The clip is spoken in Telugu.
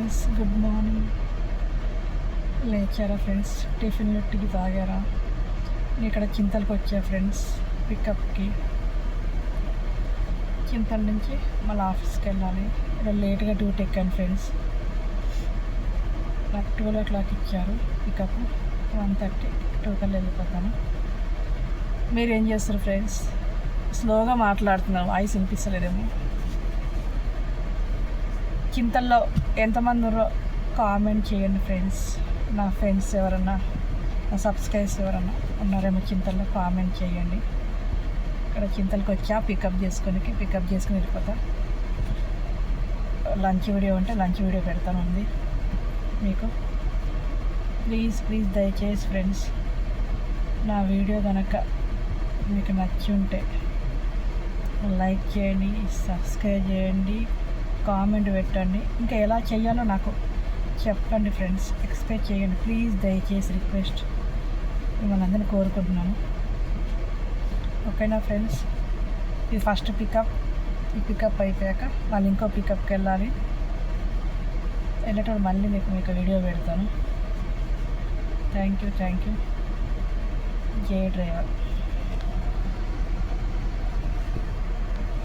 Friends, good morning. లేచారా ఫ్రెండ్స్? టిఫిన్ టీ తాగారా? నేను ఇక్కడ చింతలకు వచ్చా ఫ్రెండ్స్ పికప్కి. చింతల నుంచి మళ్ళీ ఆఫీస్కి వెళ్ళాలి. ఇక్కడ లేట్గా డ్యూటీ ఎక్కాను ఫ్రెండ్స్. నాకు 12 ఇచ్చారు పికప్. 1:30 2 వెళ్ళిపోతాను. మీరు ఏం చేస్తారు ఫ్రెండ్స్? స్లోగా మాట్లాడుతున్నాను, వాయిస్ వినిపిస్తలేదేమో. చింతల్లో ఎంతమంది ఉన్నారో కామెంట్ చేయండి ఫ్రెండ్స్. నా ఫ్రెండ్స్ ఎవరన్నా, నా సబ్స్క్రైబర్స్ ఎవరన్నా ఉన్నారేమో చింతల్లో కామెంట్ చేయండి. ఇక్కడ చింతలకు వచ్చా పికప్ చేసుకుని వెళ్ళిపోతా. లంచ్ వీడియో ఉంటే లంచ్ వీడియో పెడతాను ఉంది మీకు. ప్లీజ్ దయచేసి ఫ్రెండ్స్, నా వీడియో కనుక మీకు నచ్చి ఉంటే లైక్ చేయండి, సబ్స్క్రైబ్ చేయండి, కామెంట్ పెట్టండి. ఇంకా ఎలా చేయాలో నాకు చెప్పండి ఫ్రెండ్స్, ఎక్స్ప్లెయిన్ చేయండి ప్లీజ్. దయచేసి రిక్వెస్ట్ మిమ్మల్ని అందరినీ కోరుకుంటున్నాను. ఓకేనా ఫ్రెండ్స్? ఇది ఫస్ట్ పికప్. ఈ పికప్ అయిపోయాక మళ్ళీ ఇంకో పికప్కి వెళ్ళాలి. వెళ్ళేటప్పుడు మళ్ళీ మీకు వీడియో పెడతాను. Thank you. జై డ్రైవర్.